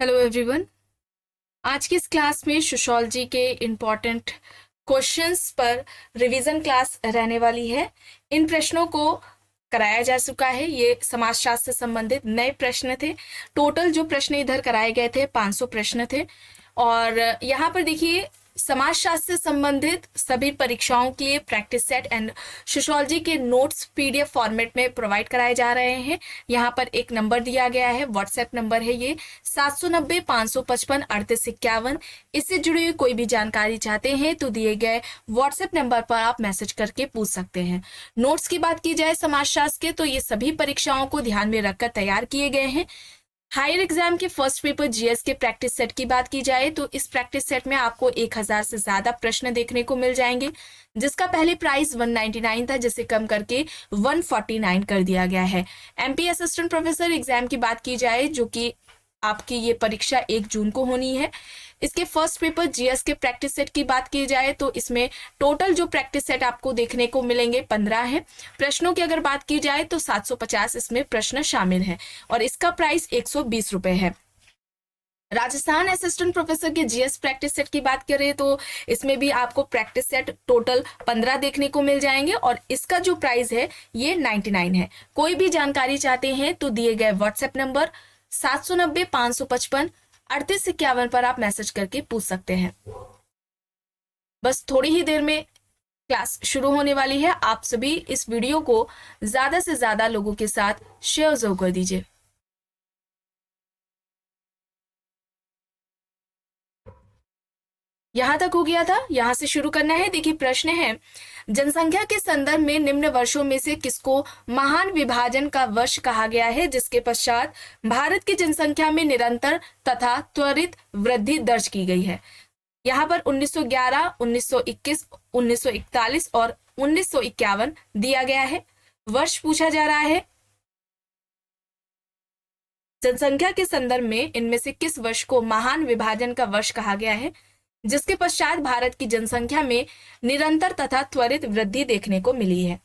Hello everyone. आज की इस क्लास में सोशियोलॉजी के इम्पॉर्टेंट क्वेश्चंस पर रिवीजन क्लास रहने वाली है। इन प्रश्नों को कराया जा चुका है। ये समाजशास्त्र से संबंधित नए प्रश्न थे। टोटल जो प्रश्न इधर कराए गए थे 500 प्रश्न थे। और यहाँ पर देखिए, समाजशास्त्र से संबंधित सभी परीक्षाओं के लिए प्रैक्टिस सेट एंड सोशियोलॉजी के नोट्स पीडीएफ फॉर्मेट में प्रोवाइड कराए जा रहे हैं। यहाँ पर एक नंबर दिया गया है, व्हाट्सएप नंबर है ये 790-555-3851। इससे जुड़ी हुई कोई भी जानकारी चाहते हैं तो दिए गए व्हाट्सएप नंबर पर आप मैसेज करके पूछ सकते हैं। नोट्स की बात की जाए समाजशास्त्र के, तो ये सभी परीक्षाओं को ध्यान में रखकर तैयार किए गए हैं। हायर एग्जाम के फर्स्ट पेपर जीएस के प्रैक्टिस सेट की बात की जाए तो इस प्रैक्टिस सेट में आपको 1000 से ज्यादा प्रश्न देखने को मिल जाएंगे, जिसका पहले प्राइस 199 था, जिसे कम करके 149 कर दिया गया है। एमपी असिस्टेंट प्रोफेसर एग्जाम की बात की जाए, जो कि आपकी ये परीक्षा 1 जून को होनी है, इसके फर्स्ट पेपर जीएस के प्रैक्टिस सेट की बात की जाए तो इसमें टोटल जो प्रैक्टिस सेट आपको देखने को मिलेंगे 15 है। प्रश्नों की अगर बात की जाए तो 750 इसमें प्रश्न शामिल है और इसका प्राइस 120 रुपए है। राजस्थान असिस्टेंट प्रोफेसर के जीएस प्रैक्टिस सेट की बात करें तो इसमें भी आपको प्रैक्टिस सेट टोटल 15 देखने को मिल जाएंगे और इसका जो प्राइस है ये 99 है। कोई भी जानकारी चाहते हैं तो दिए गए व्हाट्सएप नंबर 790-555-3851 पर आप मैसेज करके पूछ सकते हैं। बस थोड़ी ही देर में क्लास शुरू होने वाली है। आप सभी इस वीडियो को ज्यादा से ज्यादा लोगों के साथ शेयर जरूर कर दीजिए। यहां तक हो गया था, यहां से शुरू करना है। देखिए प्रश्न है, जनसंख्या के संदर्भ में निम्न वर्षों में से किसको महान विभाजन का वर्ष कहा गया है, जिसके पश्चात भारत की जनसंख्या में निरंतर तथा त्वरित वृद्धि दर्ज की गई है। यहाँ पर 1911, 1921, 1941 और 1951 दिया गया है। वर्ष पूछा जा रहा है, जनसंख्या के संदर्भ में इनमें से किस वर्ष को महान विभाजन का वर्ष कहा गया है, जिसके पश्चात भारत की जनसंख्या में निरंतर तथा त्वरित वृद्धि देखने को मिली है।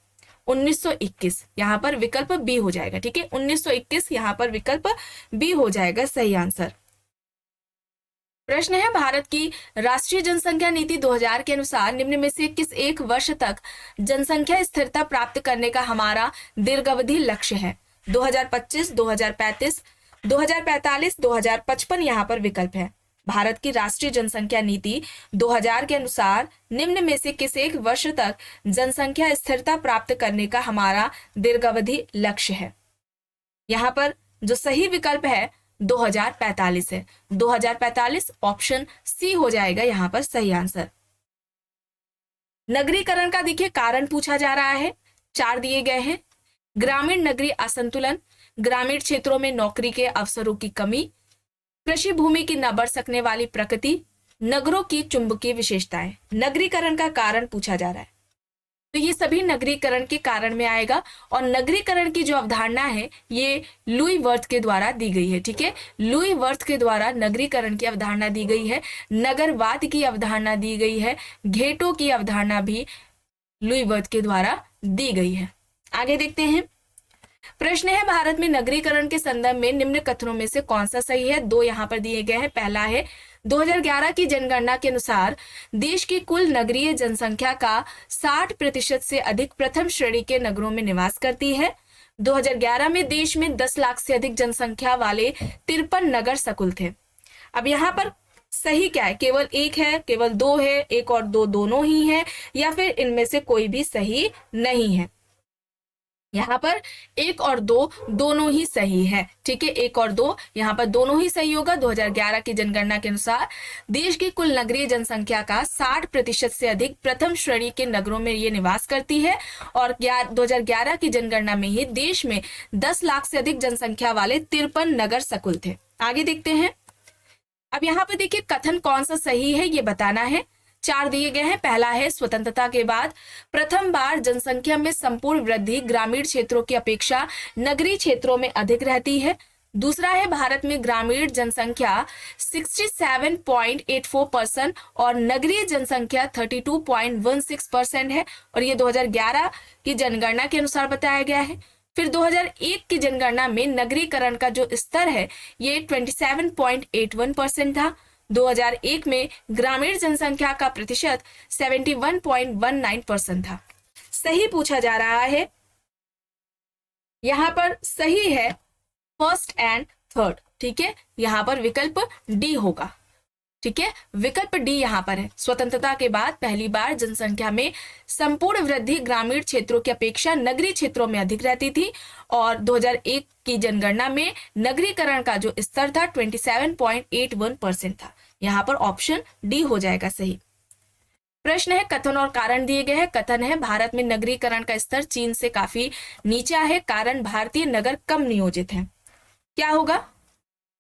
1921 यहाँ पर विकल्प बी हो जाएगा। ठीक है, 1921 यहाँ पर विकल्प बी हो जाएगा सही आंसर। प्रश्न है, भारत की राष्ट्रीय जनसंख्या नीति 2000 के अनुसार निम्न में से किस एक वर्ष तक जनसंख्या स्थिरता प्राप्त करने का हमारा दीर्घावधि लक्ष्य है? 2025, 2035, 2045, 2055 यहाँ पर विकल्प है। भारत की राष्ट्रीय जनसंख्या नीति 2000 के अनुसार निम्न में से किस एक वर्ष तक जनसंख्या स्थिरता प्राप्त करने का हमारा दीर्घावधि लक्ष्य है? यहाँ पर जो सही विकल्प है 2045 है। 2045 ऑप्शन सी हो जाएगा यहाँ पर सही आंसर। नगरीकरण का देखिए कारण पूछा जा रहा है, 4 दिए गए हैं। ग्रामीण नगरी असंतुलन, ग्रामीण क्षेत्रों में नौकरी के अवसरों की कमी, कृषि भूमि की न बढ़ सकने वाली प्रकृति, नगरों की चुंबकीय विशेषताएं। नगरीकरण का कारण पूछा जा रहा है तो ये सभी नगरीकरण के कारण में आएगा और नगरीकरण की जो अवधारणा है ये लुई वर्थ के द्वारा दी गई है। ठीक है, लुई वर्थ के द्वारा नगरीकरण की अवधारणा दी गई है, नगरवाद की अवधारणा दी गई है, घेटों की अवधारणा भी लुई वर्थ के द्वारा दी गई है। आगे देखते हैं। प्रश्न है, भारत में नगरीकरण के संदर्भ में निम्न कथनों में से कौन सा सही है? 2 यहाँ पर दिए गए हैं। पहला है, 2011 की जनगणना के अनुसार देश की कुल नगरीय जनसंख्या का 60% से अधिक प्रथम श्रेणी के नगरों में निवास करती है। 2011 में देश में 10 लाख से अधिक जनसंख्या वाले 53 नगर सकुल थे। अब यहाँ पर सही क्या है? केवल एक है, केवल 2 है, 1 और 2 दोनों ही है, या फिर इनमें से कोई भी सही नहीं है? यहाँ पर 1 और 2 दोनों ही सही है। ठीक है, 1 और 2 यहाँ पर दोनों ही सही होगा। 2011 की जनगणना के अनुसार देश की कुल नगरीय जनसंख्या का 60% से अधिक प्रथम श्रेणी के नगरों में ये निवास करती है और 2011 की जनगणना में ही देश में 10 लाख से अधिक जनसंख्या वाले 53 नगर सकुल थे। आगे देखते हैं। अब यहाँ पर देखिए कथन कौन सा सही है ये बताना है। 4 दिए गए हैं। पहला है, स्वतंत्रता के बाद प्रथम बार जनसंख्या में संपूर्ण वृद्धि ग्रामीण क्षेत्रों की अपेक्षा नगरीय क्षेत्रों में अधिक रहती है। दूसरा है, भारत में ग्रामीण जनसंख्या 67.84% और नगरीय जनसंख्या 32.16% है और ये 2011 की जनगणना के अनुसार बताया गया है। फिर 2001 की जनगणना में नगरीकरण का जो स्तर है ये 27.81% था। 2001 में ग्रामीण जनसंख्या का प्रतिशत 71.19% था। सही पूछा जा रहा है, यहां पर सही है फर्स्ट एंड थर्ड। ठीक है, यहां पर विकल्प डी होगा। ठीक है, विकल्प डी यहां पर है। स्वतंत्रता के बाद पहली बार जनसंख्या में संपूर्ण वृद्धि ग्रामीण क्षेत्रों की अपेक्षा नगरीय क्षेत्रों में अधिक रहती थी और 2001 की जनगणना में नगरीकरण का जो स्तर था 27.81% था। यहां पर ऑप्शन डी हो जाएगा सही। प्रश्न है कथन और कारण दिए गए हैं। कथन है भारत में नगरीकरण का स्तर चीन से काफी नीचा है, कारण भारतीय नगर कम नियोजित हैं। क्या होगा?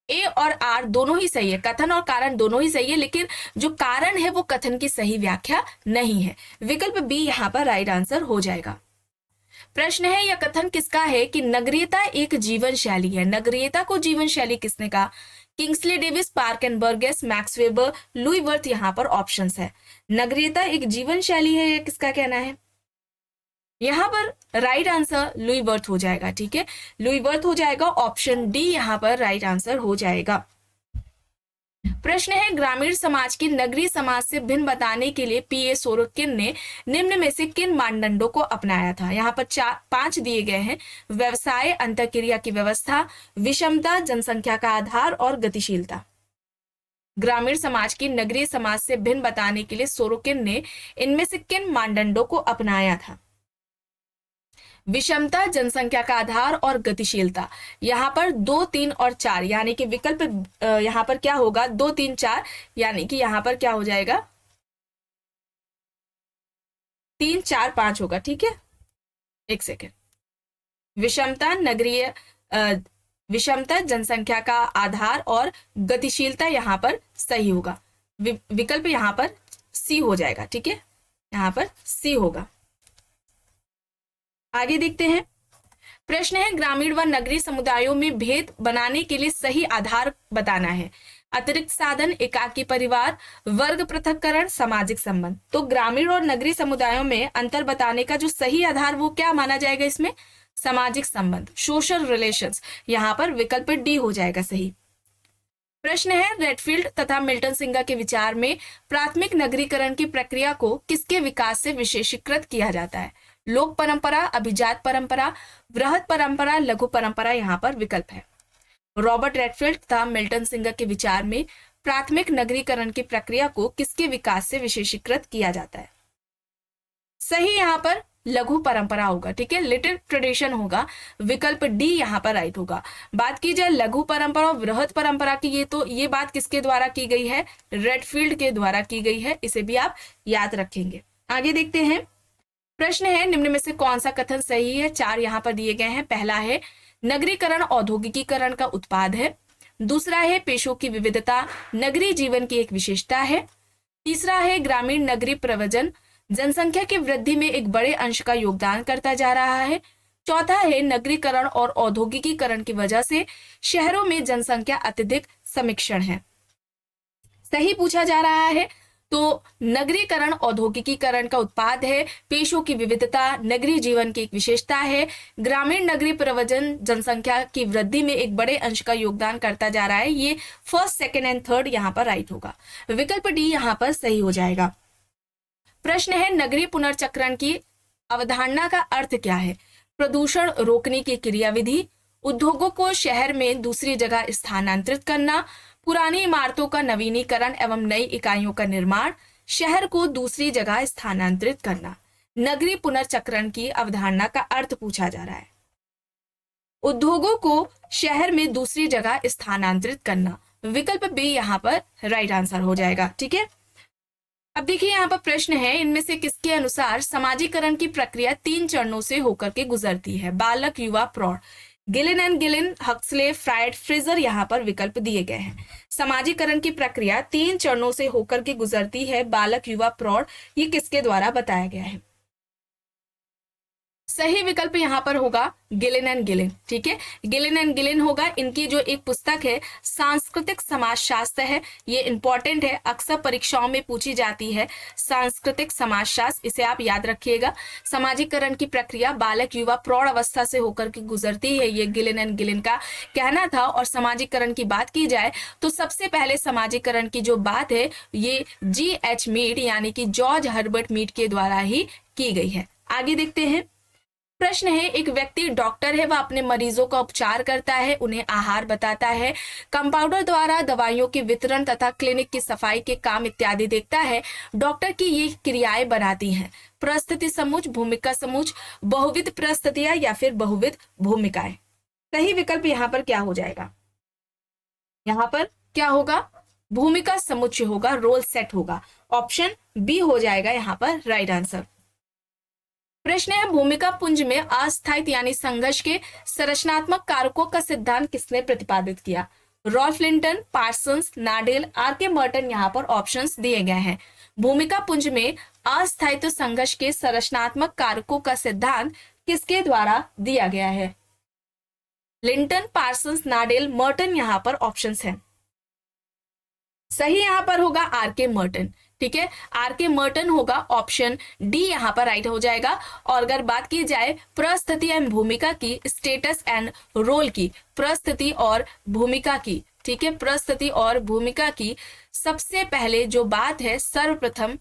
ए और आर दोनों ही सही है, कथन और कारण दोनों ही सही है, लेकिन जो कारण है वो कथन की सही व्याख्या नहीं है। विकल्प बी यहां पर राइट आंसर हो जाएगा। प्रश्न है यह कथन किसका है कि नगरीयता एक जीवन शैली है। नगरीयता को जीवन शैली किसने कहा? Kingsley Davis, park and Burgess, max weber, Louis worth यहाँ पर ऑप्शंस है। नगरीयता एक जीवन शैली है, ये किसका कहना है? यहां पर राइट आंसर लुई वर्थ हो जाएगा। ठीक है, लुई वर्थ हो जाएगा, ऑप्शन डी यहां पर राइट आंसर हो जाएगा। प्रश्न है ग्रामीण समाज की नगरीय समाज से भिन्न बताने के लिए पीए सोरोकिन ने निम्न में से किन मानदंडों को अपनाया था? यहाँ पर 5 दिए गए हैं। व्यवसाय, अंतःक्रिया की व्यवस्था, विषमता, जनसंख्या का आधार और गतिशीलता। ग्रामीण समाज की नगरीय समाज से भिन्न बताने के लिए सोरोकिन ने इनमें से किन मानदंडों को अपनाया था? विषमता, जनसंख्या का आधार और गतिशीलता। यहां पर 2, 3 और 4 यानी कि विकल्प यहां पर क्या होगा? 2, 3, 4 यानी कि यहां पर क्या हो जाएगा? 3, 4, 5 होगा। ठीक है, एक सेकेंड। विषमता, विषमता, जनसंख्या का आधार और गतिशीलता यहां पर सही होगा। विकल्प यहां पर सी हो जाएगा। ठीक है, यहां पर सी होगा। आगे देखते हैं। प्रश्न है ग्रामीण व नगरीय समुदायों में भेद बनाने के लिए सही आधार बताना है। अतिरिक्त साधन, एकाकी परिवार, वर्ग पृथक्करण, सामाजिक संबंध। तो ग्रामीण और नगरीय समुदायों में अंतर बताने का जो सही आधार वो क्या माना जाएगा? इसमें सामाजिक संबंध, सोशल रिलेशंस। यहां पर विकल्प डी हो जाएगा सही। प्रश्न है रेडफील्ड तथा मिल्टन सिंगा के विचार में प्राथमिक नगरीकरण की प्रक्रिया को किसके विकास से विशेषीकृत किया जाता है? लोक परंपरा, अभिजात परंपरा, वृहत परंपरा, लघु परंपरा। यहाँ पर विकल्प है। रॉबर्ट रेडफील्ड तथा मिल्टन सिंगा के विचार में प्राथमिक नगरीकरण की प्रक्रिया को किसके विकास से विशेषीकृत किया जाता है? सही यहाँ पर लघु परंपरा होगा। ठीक है, लिटिल ट्रेडिशन होगा। विकल्प डी यहाँ पर राइट होगा। बात की जाए लघु परंपरा और वृहत परंपरा की, तो ये बात किसके द्वारा की गई है? रेडफील्ड के द्वारा की गई है। इसे भी आप याद रखेंगे। आगे देखते हैं। प्रश्न है निम्न में से कौन सा कथन सही है? 4 यहाँ पर दिए गए हैं। पहला है नगरीकरण औद्योगिकीकरण का उत्पाद है। दूसरा है पेशों की विविधता नगरीय जीवन की एक विशेषता है। तीसरा है ग्रामीण नगरीय प्रवचन जनसंख्या की वृद्धि में एक बड़े अंश का योगदान करता जा रहा है। चौथा है नगरीकरण और औद्योगिकीकरण की वजह से शहरों में जनसंख्या अत्यधिक समीक्षण है। सही पूछा जा रहा है, तो नगरीकरण औद्योगिकीकरण का उत्पाद है, पेशों की विविधता नगरीय जीवन की एक विशेषता है, ग्रामीण नगरीय प्रवचन जनसंख्या की वृद्धि में एक बड़े अंश का योगदान करता जा रहा है। ये फर्स्ट, सेकंड एंड थर्ड यहाँ पर राइट होगा। विकल्प डी यहाँ पर सही हो जाएगा। प्रश्न है नगरीय पुनर्चक्रण की अवधारणा का अर्थ क्या है? प्रदूषण रोकने की क्रियाविधि, उद्योगों को शहर में दूसरी जगह स्थानांतरित करना, पुरानी इमारतों का नवीनीकरण एवं नई इकाइयों का निर्माण, शहर को दूसरी जगह स्थानांतरित करना। नगरीय पुनर्चक्रण की अवधारणा का अर्थ पूछा जा रहा है। उद्योगों को शहर में दूसरी जगह स्थानांतरित करना। विकल्प बी यहाँ पर राइट आंसर हो जाएगा। ठीक है, अब देखिए यहाँ पर प्रश्न है इनमें से किसके अनुसार समाजीकरण की प्रक्रिया 3 चरणों से होकर के गुजरती है? बालक, युवा, प्रौढ़। Gillin and Gillin, Huxley, fried, Fraser यहाँ पर विकल्प दिए गए हैं। समाजीकरण की प्रक्रिया 3 चरणों से होकर के गुजरती है। बालक, युवा, प्रौढ़, ये किसके द्वारा बताया गया है? सही विकल्प यहाँ पर होगा गिलिन एंड गिलिन। ठीक है, गिलिन एंड गिलिन होगा। इनकी जो एक पुस्तक है सांस्कृतिक समाजशास्त्र है, ये इंपॉर्टेंट है, अक्सर परीक्षाओं में पूछी जाती है। सांस्कृतिक समाजशास्त्र, इसे आप याद रखिएगा। सामाजिकरण की प्रक्रिया बालक युवा प्रौढ़ अवस्था से होकर के गुजरती है, ये गिलिन एंड गिलिन का कहना था। और सामाजिकरण की बात की जाए तो सबसे पहले सामाजिकरण की जो बात है ये G.H. मीड यानी कि जॉर्ज हर्बर्ट मीड के द्वारा ही की गई है। आगे देखते हैं। प्रश्न है, एक व्यक्ति डॉक्टर है, वह अपने मरीजों का उपचार करता है, उन्हें आहार बताता है, कंपाउंडर द्वारा दवाइयों के वितरण तथा क्लिनिक की सफाई के काम इत्यादि देखता है। डॉक्टर की ये क्रियाएं बनाती हैं प्रस्तुति समुच, भूमिका समुच, बहुविध प्रस्तुतियां या फिर बहुविध भूमिकाएं। सही विकल्प यहाँ पर क्या हो जाएगा? यहाँ पर क्या होगा? भूमिका समुच्चय होगा, रोल सेट होगा। ऑप्शन बी हो जाएगा यहाँ पर राइट आंसर। प्रश्न है, भूमिका पुंज में अस्थायित्व यानी संघर्ष के संरचनात्मक कारकों का सिद्धांत किसने प्रतिपादित किया? Ralph Linton, Parsons, Nadel, R K. Merton यहाँ पर ऑप्शंस दिए गए हैं। भूमिका पुंज में अस्थायित्व संघर्ष के संरचनात्मक कारकों का सिद्धांत किसके द्वारा दिया गया है? लिंटन, पार्सन्स, नाडेल, मर्टन यहाँ पर ऑप्शंस हैं। सही यहाँ पर होगा आर.के. मर्टन। ठीक है, आर.के. मर्टन होगा, ऑप्शन डी यहाँ पर राइट हो जाएगा। और अगर बात की जाए प्रस्तुति एंड भूमिका की, स्टेटस एंड रोल की, प्रस्तुति और भूमिका की, ठीक है, प्रस्तुति और भूमिका की सबसे पहले जो बात है, सर्वप्रथम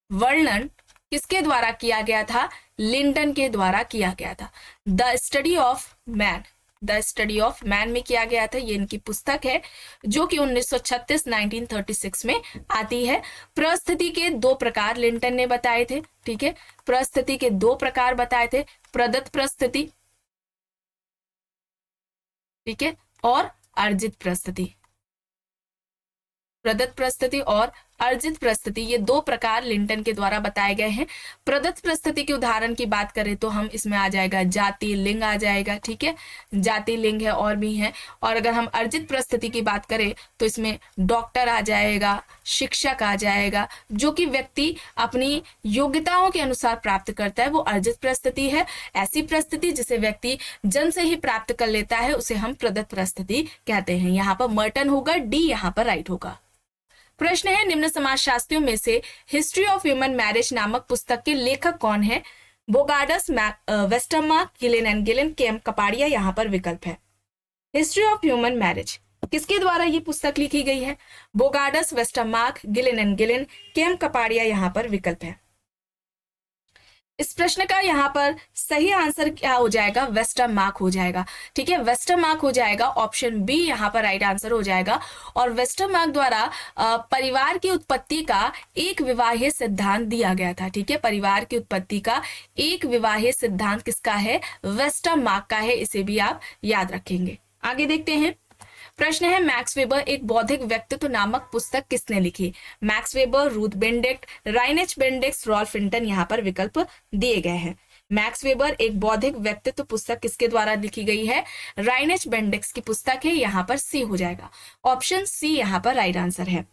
वर्णन किसके द्वारा किया गया था? लिंटन के द्वारा किया गया था। The study of man, the study of man में किया गया था। ये इनकी पुस्तक है जो कि 1936 में आती है। प्रस्तुति के दो प्रकार लिंटन ने बताए थे। ठीक है, प्रस्तुति के दो प्रकार बताए थे, प्रदत्त प्रस्तुति, ठीक है, और अर्जित प्रस्तुति। प्रदत्त प्रस्तुति और अर्जित प्रस्तुति, ये दो प्रकार लिंटन के द्वारा बताए गए हैं। प्रदत्त प्रस्तुति के उदाहरण की बात करें तो हम इसमें आ जाएगा जाति, लिंग आ जाएगा। ठीक है, जाति, लिंग है और भी है। और अगर हम अर्जित प्रस्तुति की बात करें तो इसमें डॉक्टर आ जाएगा, शिक्षक आ जाएगा, जो कि व्यक्ति अपनी योग्यताओं के अनुसार प्राप्त करता है, वो अर्जित प्रस्तुति है। ऐसी प्रस्तुति जिसे व्यक्ति जन्म से ही प्राप्त कर लेता है उसे हम प्रदत्त प्रस्तुति कहते हैं। यहाँ पर मर्टन होगा, डी यहाँ पर राइट होगा। प्रश्न है, निम्न समाजशास्त्रियों में से हिस्ट्री ऑफ ह्यूमन मैरिज नामक पुस्तक के लेखक कौन है? Bogardus, Westermarck, Gillin and Gillin, KM. Kapadia यहाँ पर विकल्प है। हिस्ट्री ऑफ ह्यूमन मैरिज किसके द्वारा ये पुस्तक लिखी गई है? Bogardus, Westermarck, Gillin and Gillin, KM. Kapadia यहाँ पर विकल्प है। इस प्रश्न का यहाँ पर सही आंसर क्या हो जाएगा? वेस्टरमार्क हो जाएगा। ठीक है, वेस्टरमार्क हो जाएगा, ऑप्शन बी यहाँ पर राइट आंसर हो जाएगा। और वेस्टरमार्क द्वारा परिवार की उत्पत्ति का एक विवाहीय सिद्धांत दिया गया था। ठीक है, परिवार की उत्पत्ति का एक विवाहीय सिद्धांत किसका है? वेस्टरमार्क का है। इसे भी आप याद रखेंगे। आगे देखते हैं। प्रश्न है, मैक्स वेबर एक बौद्धिक व्यक्तित्व नामक पुस्तक किसने लिखी? Max Weber, Ruth Benedict, Reinech Benedict, Ralph Linton यहाँ पर विकल्प दिए गए हैं। मैक्स वेबर एक बौद्धिक व्यक्तित्व पुस्तक किसके द्वारा लिखी गई है? राइनेच बेनेडिक्ट की पुस्तक है। यहाँ पर सी हो जाएगा, ऑप्शन सी यहाँ पर राइट आंसर है।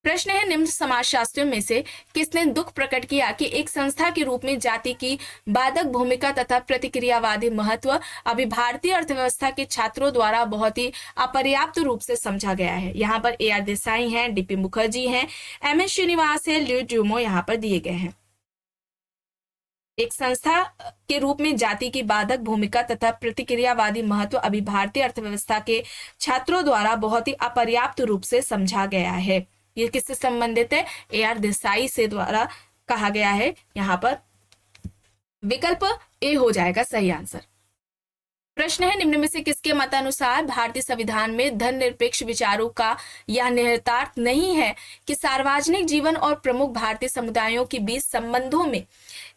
प्रश्न है, निम्न समाजशास्त्रियों में से किसने दुख प्रकट किया कि एक संस्था के रूप में जाति की बाधक भूमिका तथा प्रतिक्रियावादी महत्व अभी भारतीय अर्थव्यवस्था के छात्रों द्वारा बहुत ही अपर्याप्त रूप से समझा गया है? यहाँ पर A.R. देसाई हैं, D.P. मुखर्जी हैं, M.S. श्रीनिवास है, ल्यू ड्यूमो यहाँ पर दिए गए हैं। एक संस्था के रूप में जाति की बाधक भूमिका तथा प्रतिक्रियावादी महत्व अभी भारतीय अर्थव्यवस्था के छात्रों द्वारा बहुत ही अपर्याप्त रूप से समझा गया है। ये किससे संबंधित है? A.R. देसाई से द्वारा कहा गया है। यहाँ पर विकल्प ए हो जाएगा सही आंसर। प्रश्न है, निम्न में से किसके मतानुसार भारतीय संविधान में धर्मनिरपेक्ष विचारों का यह निहितार्थ नहीं है कि सार्वजनिक जीवन और प्रमुख भारतीय समुदायों के बीच संबंधों में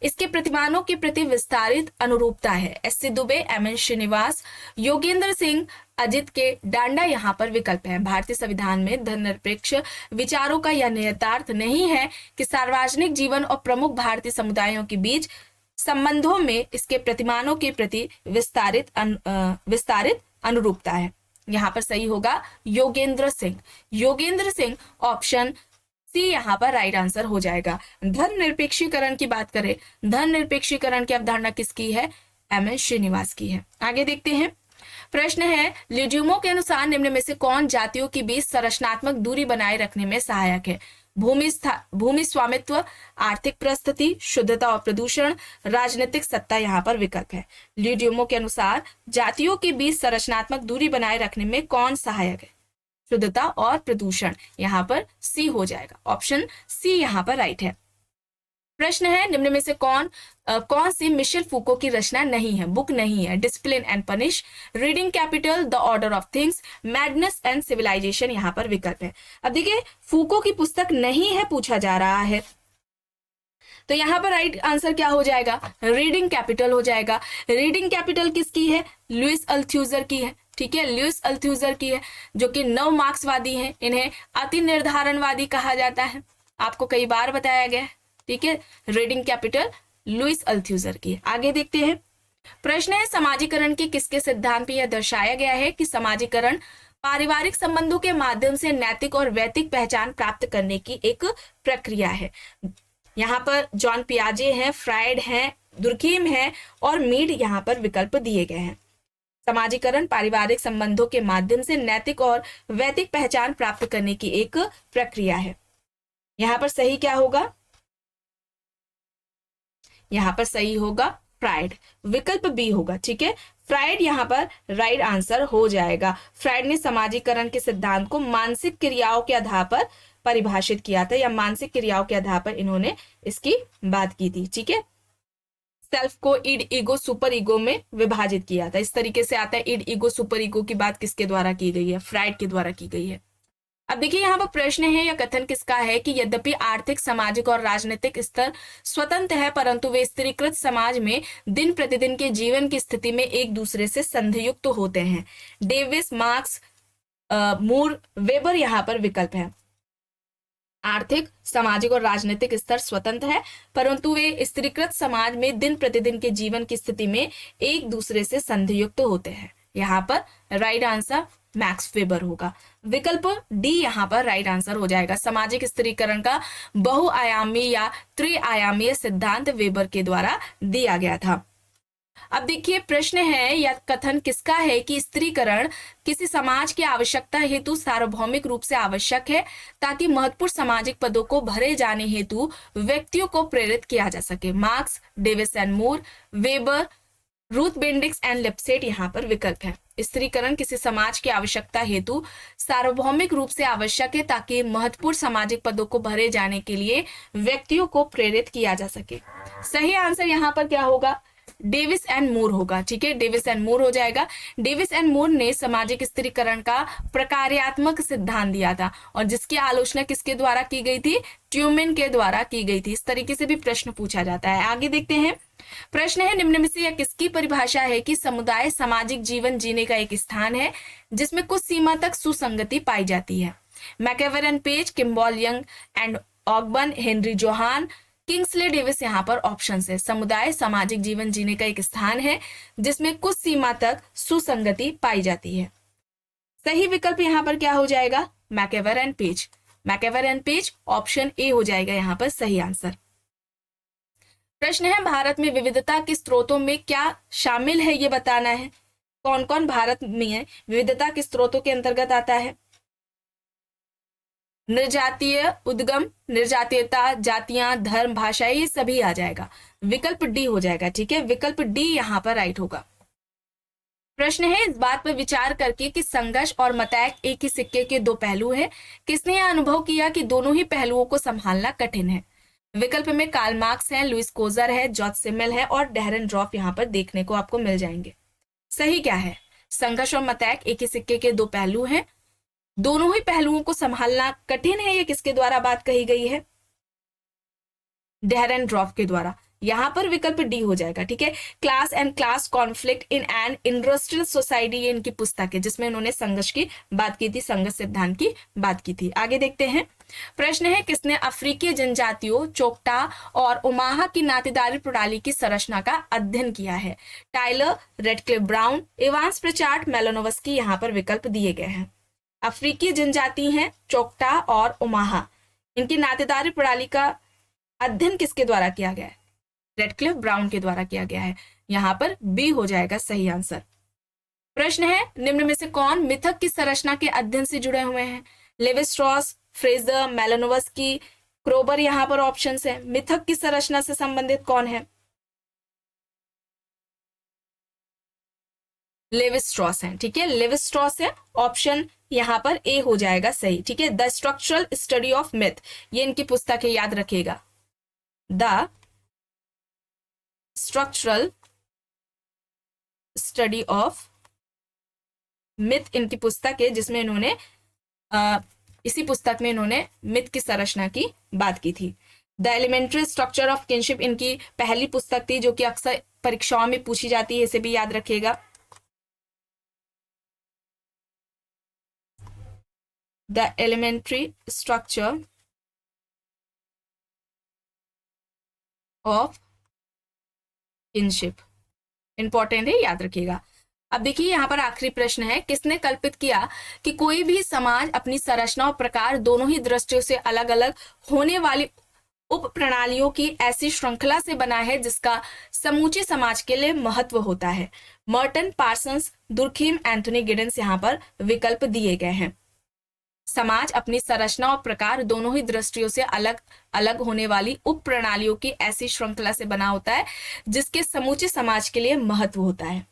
इसके प्रतिमानों के प्रति विस्तारित अनुरूपता है? S.C. दुबे, M.N. श्रीनिवास, योगेंद्र सिंह, अजित के डांडा यहाँ पर विकल्प है। भारतीय संविधान में धर्मनिरपेक्ष विचारों का यह निहितार्थ नहीं है कि सार्वजनिक जीवन और प्रमुख भारतीय समुदायों के बीच संबंधों में इसके प्रतिमानों के प्रति विस्तारित अनुरूपता है। यहाँ पर सही होगा योगेंद्र सिंह। योगेंद्र सिंह ऑप्शन सी यहाँ पर राइट आंसर हो जाएगा। धर्मनिरपेक्षीकरण की बात करें, धर्मनिरपेक्षीकरण की अवधारणा किसकी है? एम.एस. श्रीनिवास की है। आगे देखते हैं, प्रश्न है ल्यूड्यूमो के अनुसार निम्न में से कौन जातियों के बीच संरचनात्मक दूरी बनाए रखने में सहायक है? भूमि स्वामित्व, आर्थिक परिस्थिति, शुद्धता और प्रदूषण, राजनीतिक सत्ता यहाँ पर विकल्प है। ल्यूड्यूमो के अनुसार जातियों के बीच संरचनात्मक दूरी बनाए रखने में कौन सहायक है? शुद्धता और प्रदूषण, यहाँ पर सी हो जाएगा। ऑप्शन सी यहाँ पर राइट है। प्रश्न है निम्न में से कौन सी मिशेल फूको की रचना नहीं है, बुक नहीं है? Discipline and punish, reading capital, the order of things, madness and civilization, यहाँ पर विकल्प है। अब देखिए फूको की पुस्तक नहीं है पूछा जा रहा है, तो यहाँ पर राइट आंसर क्या हो जाएगा? रीडिंग कैपिटल हो जाएगा। रीडिंग कैपिटल किसकी है? लुइस अल्थ्यूजर की है। ठीक है, लुइस अल्थ्यूजर की है, जो कि नव मार्क्सवादी हैं। इन्हें अति निर्धारणवादी कहा जाता है, आपको कई बार बताया गया है। ठीक है, रीडिंग कैपिटल लुइस अल्थ्यूजर की है। आगे देखते हैं, प्रश्न है समाजीकरण के किसके सिद्धांत पे यह दर्शाया गया है कि समाजीकरण पारिवारिक संबंधों के माध्यम से नैतिक और वैयक्तिक पहचान प्राप्त करने की एक प्रक्रिया है। यहाँ पर जॉन पियाजे हैं, फ्रायड हैं, दुर्खीम है और मीड यहाँ पर विकल्प दिए गए हैं। समाजीकरण पारिवारिक संबंधों के माध्यम से नैतिक और वैयक्तिक पहचान प्राप्त करने की एक प्रक्रिया है। यहाँ पर सही क्या होगा? यहाँ पर सही होगा फ्रायड, विकल्प बी होगा। ठीक है, फ्रायड यहाँ पर राइट आंसर हो जाएगा। फ्रायड ने समाजीकरण के सिद्धांत को मानसिक क्रियाओं के आधार पर परिभाषित किया था, या मानसिक क्रियाओं के आधार पर इन्होंने इसकी बात की थी। ठीक है, सेल्फ को इड, ईगो, सुपर ईगो में विभाजित किया था। इस तरीके से आता है। इड, ईगो, सुपर ईगो की बात किसके द्वारा की गई है? फ्रायड के द्वारा की गई है। अब देखिए यहाँ पर प्रश्न है या कथन किसका है कि यद्यपि आर्थिक, सामाजिक और राजनीतिक स्तर स्वतंत्र है, परंतु वे स्त्रीकृत समाज में दिन प्रतिदिन के जीवन की स्थिति में एक दूसरे से संधियुक्त होते हैं। डेविस, मार्क्स, मूर, वेबर यहाँ पर विकल्प है। आर्थिक, सामाजिक और राजनीतिक स्तर स्वतंत्र है, परंतु वे स्त्रीकृत समाज में दिन प्रतिदिन के जीवन की स्थिति में एक दूसरे से संधियुक्त होते हैं। यहाँ पर राइट आंसर मैक्स वेबर होगा। विकल्प डी यहाँ पर राइट आंसर हो जाएगा। सामाजिक स्त्रीकरण का बहुआयामी या त्रिआयामी सिद्धांत वेबर के द्वारा दिया गया था। अब देखिए प्रश्न है या कथन किसका है कि स्त्रीकरण किसी समाज की आवश्यकता हेतु सार्वभौमिक रूप से आवश्यक है, ताकि महत्वपूर्ण सामाजिक पदों को भरे जाने हेतु व्यक्तियों को प्रेरित किया जा सके। Marx, Davis and Moore, Weber, Ruth Bendix and Lipset यहाँ पर विकल्प है। स्त्रीकरण किसी समाज की आवश्यकता हेतु सार्वभौमिक रूप से आवश्यक है, ताकि महत्वपूर्ण सामाजिक पदों को भरे जाने के लिए व्यक्तियों को प्रेरित किया जा सके। सही आंसर यहाँ पर क्या होगा? डेविस एंड मूर होगा। ठीक है, डेविस एंड मूर हो जाएगा। डेविस एंड मूर ने सामाजिक स्त्रीकरण का प्रकार्यात्मक सिद्धांत दिया था, और जिसकी आलोचना किसके द्वारा की गई थी? ट्यूमेन के द्वारा की गई थी। इस तरीके से भी प्रश्न पूछा जाता है। आगे देखते हैं, प्रश्न है निम्न में से यह किसकी परिभाषा है कि समुदाय सामाजिक जीवन जीने का एक स्थान है जिसमें कुछ सीमा तक सुसंगति पाई जाती है। MacIver and Page, Kimball Young and Ogburn, Henry Johan, Kingsley Davis यहाँ पर ऑप्शन है। समुदाय सामाजिक जीवन जीने का एक स्थान है जिसमें कुछ सीमा तक सुसंगति पाई जाती है। सही विकल्प यहाँ पर क्या हो जाएगा? MacIver and Page. MacIver and Page option A हो जाएगा यहाँ पर सही आंसर। प्रश्न है भारत में विविधता के स्रोतों में क्या शामिल है, ये बताना है। कौन कौन भारत में विविधता के स्रोतों के अंतर्गत आता है? निर्जातीय उद्गम, निर्जातीयता, जातियां, धर्म, भाषा, ये सभी आ जाएगा। विकल्प डी हो जाएगा। ठीक है, विकल्प डी यहाँ पर राइट होगा। प्रश्न है इस बात पर विचार करके कि संघर्ष और मतैक एक ही सिक्के के दो पहलू हैं, किसने यह अनुभव किया कि दोनों ही पहलुओं को संभालना कठिन है? विकल्प में कार्ल मार्क्स है, लुइस कोजर है, जॉर्ज सिमेल है और डेरेनड्रॉफ यहाँ पर देखने को आपको मिल जाएंगे। सही क्या है? संघर्ष और मतैक एक ही सिक्के के दो पहलू हैं, दोनों ही पहलुओं को संभालना कठिन है, ये किसके द्वारा बात कही गई है? डेरेनड्रॉफ के द्वारा। यहां पर विकल्प डी हो जाएगा। ठीक है, class and class conflict in an industrial society, ये इनकी पुस्तक है जिसमें इन्होंने संघर्ष की बात की थी, संघर्ष सिद्धांत की बात की थी। आगे देखते हैं, प्रश्न है किसने अफ्रीकी जनजातियों चोक्टा और ओमाहा की नातेदारी प्रणाली की संरचना का अध्ययन किया है? Tylor, Radcliffe Brown, Evans Pritchard, Malinowski, यहाँ पर विकल्प दिए गए हैं। अफ्रीकी जनजाति हैं चोक्टा और ओमाहा, इनकी नातेदारी प्रणाली का अध्ययन किसके द्वारा किया गया है? रेडक्लिफ ब्राउन के द्वारा किया गया है। यहां पर बी हो जाएगा सही आंसर। प्रश्न है, निम्न में से कौन मिथक की संरचना के अध्ययन से जुड़े हुए हैं? लेवी स्ट्रॉस, फ्रेजर, मेलानोव्स्की, क्रोबर यहां पर ऑप्शन है। मिथक की संरचना से संबंधित कौन है? लेवी स्ट्रॉस है। ठीक है, लेवी स्ट्रॉस है। ऑप्शन यहां पर ए हो जाएगा सही। ठीक है, the structural study of myth, ये इनकी पुस्तक है, याद रखिएगा। The structural study of myth इनकी पुस्तक है, जिसमें इन्होंने इसी पुस्तक में इन्होंने मिथ की संरचना की बात की थी। The elementary structure of kinship इनकी पहली पुस्तक थी, जो कि अक्सर परीक्षाओं में पूछी जाती है, इसे भी याद रखिएगा। The elementary structure of kinship important है, याद रखिएगा। अब देखिए यहाँ पर आखिरी प्रश्न है, किसने कल्पित किया कि कोई भी समाज अपनी संरचना और प्रकार दोनों ही दृष्टियों से अलग अलग होने वाली उप प्रणालियों की ऐसी श्रृंखला से बना है जिसका समूचे समाज के लिए महत्व होता है? Merton, Parsons, Durkheim, Anthony Giddens यहाँ पर विकल्प दिए गए हैं। समाज अपनी संरचना और प्रकार दोनों ही दृष्टियों से अलग अलग होने वाली उप प्रणालियों की ऐसी श्रृंखला से बना होता है जिसके समूचे समाज के लिए महत्व होता है।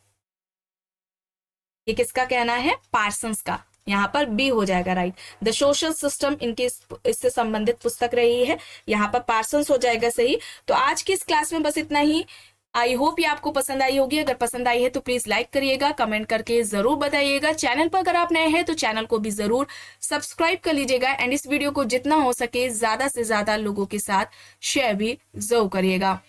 ये किसका कहना है? पार्सन्स का। यहाँ पर बी हो जाएगा राइट। द सोशल सिस्टम इनकी इससे संबंधित पुस्तक रही है, यहाँ पर पार्सन्स हो जाएगा सही। तो आज की इस क्लास में बस इतना ही। आई होप ये आपको पसंद आई होगी। अगर पसंद आई है तो प्लीज लाइक करिएगा, कमेंट करके जरूर बताइएगा। चैनल पर अगर आप नए हैं तो चैनल को भी जरूर सब्सक्राइब कर लीजिएगा एंड इस वीडियो को जितना हो सके ज्यादा से ज्यादा लोगों के साथ शेयर भी जरूर करिएगा।